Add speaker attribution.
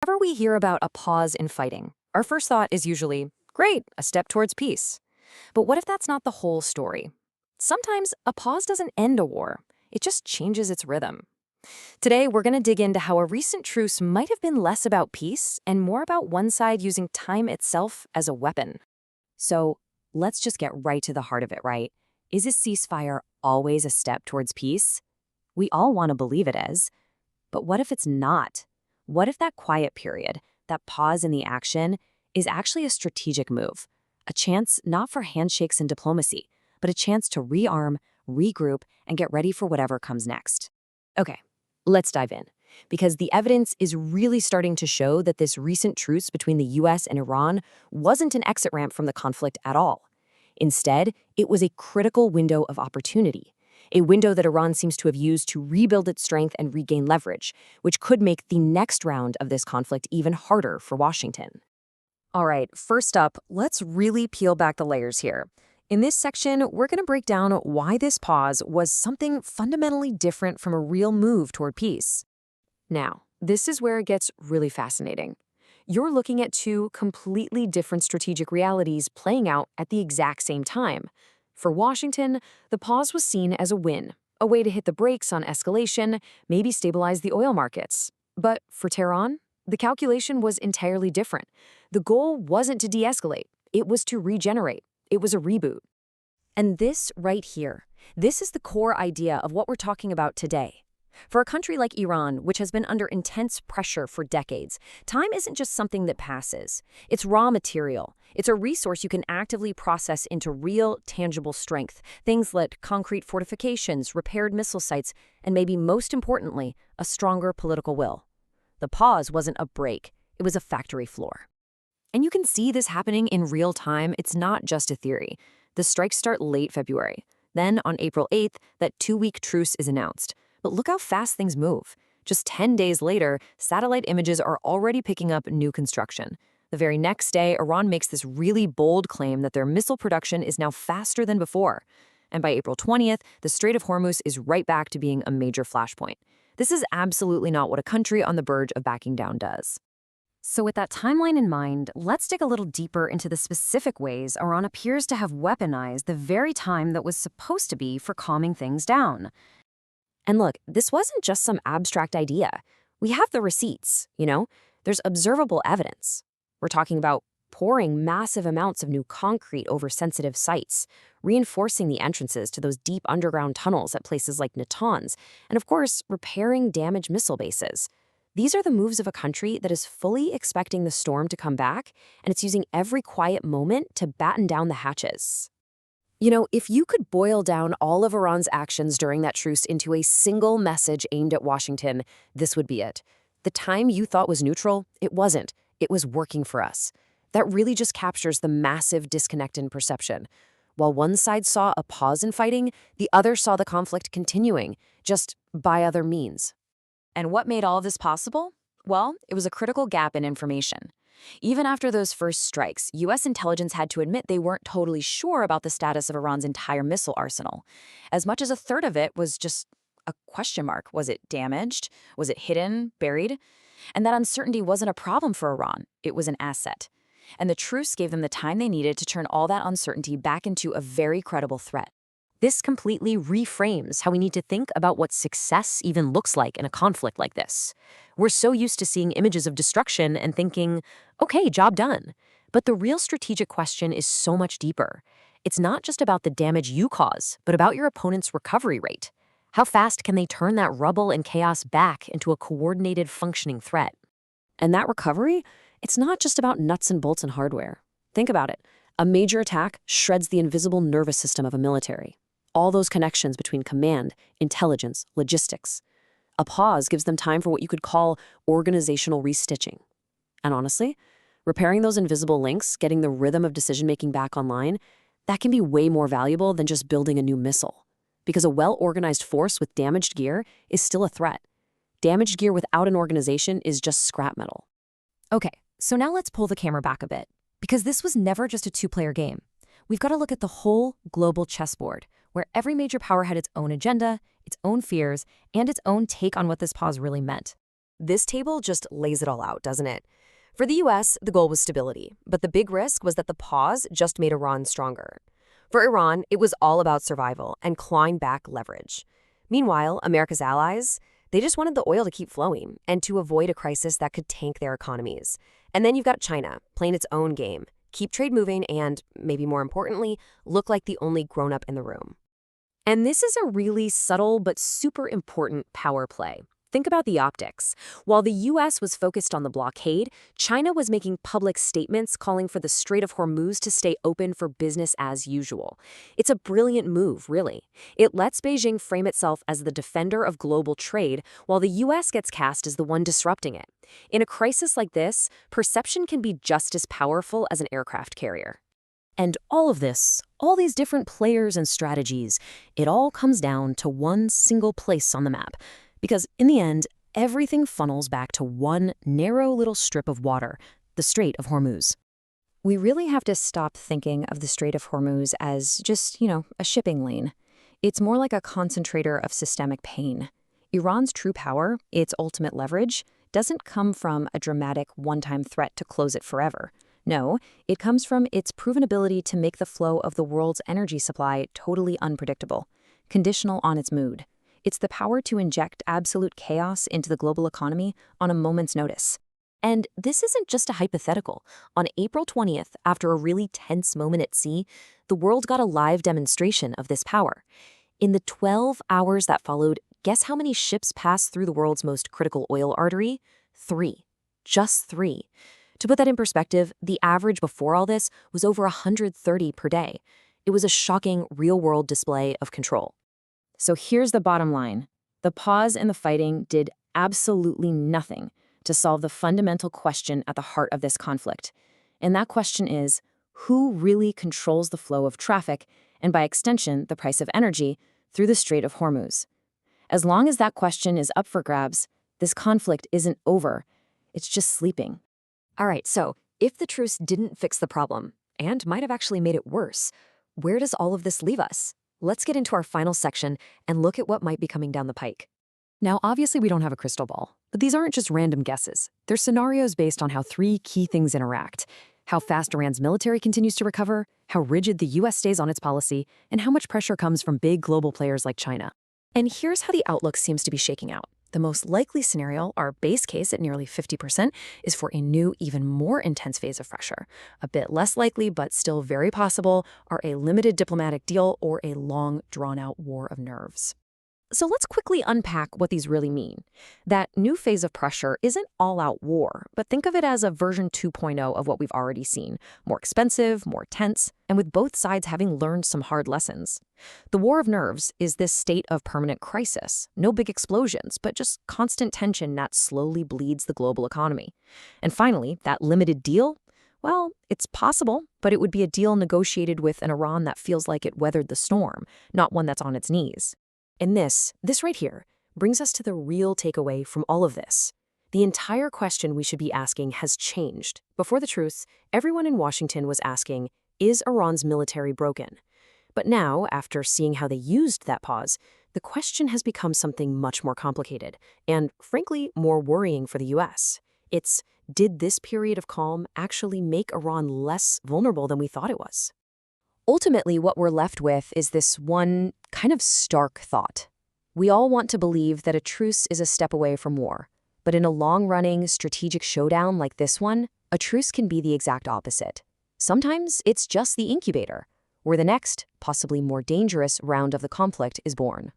Speaker 1: Whenever we hear about a pause in fighting, our first thought is usually, great, a step towards peace. But what if that's not the whole story? Sometimes a pause doesn't end a war, it just changes its rhythm. Today, we're going to dig into how a recent truce might have been less about peace and more about one side using time itself as a weapon. So let's just get right to the heart of it, right? Is a ceasefire always a step towards peace? We all want to believe it is. But what if it's not? What if that quiet period, that pause in the action, is actually a strategic move? A chance not for handshakes and diplomacy, but a chance to rearm, regroup, and get ready for whatever comes next. Okay, let's dive in, because the evidence is really starting to show that this recent truce between the US and Iran wasn't an exit ramp from the conflict at all. Instead, it was a critical window of opportunity, a window that Iran seems to have used to rebuild its strength and regain leverage, which could make the next round of this conflict even harder for Washington. All right, first up, let's really peel back the layers here. In this section, we're going to break down why this pause was something fundamentally different from a real move toward peace. Now, this is where it gets really fascinating. You're looking at two completely different strategic realities playing out at the exact same time. For Washington, the pause was seen as a win, a way to hit the brakes on escalation, maybe stabilize the oil markets. But for Tehran, the calculation was entirely different. The goal wasn't to de-escalate, it was to regenerate. It was a reboot. And this right here, this is the core idea of what we're talking about today. For a country like Iran, which has been under intense pressure for decades, time isn't just something that passes. It's raw material. It's a resource you can actively process into real, tangible strength. Things like concrete fortifications, repaired missile sites, and maybe most importantly, a stronger political will. The pause wasn't a break. It was a factory floor. And you can see this happening in real time. It's not just a theory. The strikes start late February. Then, on April 8th, that 2-week truce is announced. But look how fast things move. Just 10 days later, satellite images are already picking up new construction. The very next day, Iran makes this really bold claim that their missile production is now faster than before. And by April 20th, the Strait of Hormuz is right back to being a major flashpoint. This is absolutely not what a country on the verge of backing down does. So with that timeline in mind, let's dig a little deeper into the specific ways Iran appears to have weaponized the very time that was supposed to be for calming things down. And look, this wasn't just some abstract idea. We have the receipts, There's observable evidence. We're talking about pouring massive amounts of new concrete over sensitive sites, reinforcing the entrances to those deep underground tunnels at places like Natanz, and of course, repairing damaged missile bases. These are the moves of a country that is fully expecting the storm to come back, and it's using every quiet moment to batten down the hatches. If you could boil down all of Iran's actions during that truce into a single message aimed at Washington, this would be it. The time you thought was neutral, it wasn't. It was working for us. That really just captures the massive disconnect in perception. While one side saw a pause in fighting, the other saw the conflict continuing, just by other means. And what made all of this possible? Well, it was a critical gap in information. Even after those first strikes, U.S. intelligence had to admit they weren't totally sure about the status of Iran's entire missile arsenal. As much as a third of it was just a question mark. Was it damaged? Was it hidden, buried? And that uncertainty wasn't a problem for Iran. It was an asset. And the truce gave them the time they needed to turn all that uncertainty back into a very credible threat. This completely reframes how we need to think about what success even looks like in a conflict like this. We're so used to seeing images of destruction and thinking, okay, job done. But the real strategic question is so much deeper. It's not just about the damage you cause, but about your opponent's recovery rate. How fast can they turn that rubble and chaos back into a coordinated, functioning threat? And that recovery, it's not just about nuts and bolts and hardware. Think about it. A major attack shreds the invisible nervous system of a military. All those connections between command, intelligence, logistics. A pause gives them time for what you could call organizational restitching. And honestly, repairing those invisible links, getting the rhythm of decision-making back online, that can be way more valuable than just building a new missile. Because a well-organized force with damaged gear is still a threat. Damaged gear without an organization is just scrap metal. Okay, so now let's pull the camera back a bit. Because this was never just a two-player game. We've got to look at the whole global chessboard, where every major power had its own agenda, its own fears, and its own take on what this pause really meant. This table just lays it all out, doesn't it? For the US, the goal was stability, but the big risk was that the pause just made Iran stronger. For Iran, it was all about survival and clawing back leverage. Meanwhile, America's allies, they just wanted the oil to keep flowing and to avoid a crisis that could tank their economies. And then you've got China playing its own game, keep trade moving and, maybe more importantly, look like the only grown-up in the room. And this is a really subtle but super important power play. Think about the optics. While the US was focused on the blockade, China was making public statements calling for the Strait of Hormuz to stay open for business as usual. It's a brilliant move, really. It lets Beijing frame itself as the defender of global trade, while the US gets cast as the one disrupting it. In a crisis like this, perception can be just as powerful as an aircraft carrier. And all of this, all these different players and strategies, it all comes down to one single place on the map. Because in the end, everything funnels back to one narrow little strip of water, the Strait of Hormuz. We really have to stop thinking of the Strait of Hormuz as just, a shipping lane. It's more like a concentrator of systemic pain. Iran's true power, its ultimate leverage, doesn't come from a dramatic one-time threat to close it forever. No, it comes from its proven ability to make the flow of the world's energy supply totally unpredictable, conditional on its mood. It's the power to inject absolute chaos into the global economy on a moment's notice. And this isn't just a hypothetical. On April 20th, after a really tense moment at sea, the world got a live demonstration of this power. In the 12 hours that followed, guess how many ships passed through the world's most critical oil artery? 3. Just 3. To put that in perspective, the average before all this was over 130 per day. It was a shocking, real-world display of control. So here's the bottom line. The pause in the fighting did absolutely nothing to solve the fundamental question at the heart of this conflict. And that question is, who really controls the flow of traffic, and by extension, the price of energy, through the Strait of Hormuz? As long as that question is up for grabs, this conflict isn't over. It's just sleeping. All right, so if the truce didn't fix the problem, and might have actually made it worse, where does all of this leave us? Let's get into our final section and look at what might be coming down the pike. Now, obviously, we don't have a crystal ball, but these aren't just random guesses. They're scenarios based on how 3 key things interact: how fast Iran's military continues to recover, how rigid the US stays on its policy, and how much pressure comes from big global players like China. And here's how the outlook seems to be shaking out. The most likely scenario, our base case at nearly 50%, is for a new, even more intense phase of pressure. A bit less likely, but still very possible, are a limited diplomatic deal or a long, drawn-out war of nerves. So let's quickly unpack what these really mean. That new phase of pressure isn't all-out war, but think of it as a version 2.0 of what we've already seen. More expensive, more tense, and with both sides having learned some hard lessons. The war of nerves is this state of permanent crisis. No big explosions, but just constant tension that slowly bleeds the global economy. And finally, that limited deal? Well, it's possible, but it would be a deal negotiated with an Iran that feels like it weathered the storm, not one that's on its knees. And this right here, brings us to the real takeaway from all of this. The entire question we should be asking has changed. Before the truce, everyone in Washington was asking, is Iran's military broken? But now, after seeing how they used that pause, the question has become something much more complicated and, frankly, more worrying for the US. It's, did this period of calm actually make Iran less vulnerable than we thought it was? Ultimately, what we're left with is this one kind of stark thought. We all want to believe that a truce is a step away from war. But in a long-running strategic showdown like this one, a truce can be the exact opposite. Sometimes it's just the incubator, where the next, possibly more dangerous round of the conflict is born.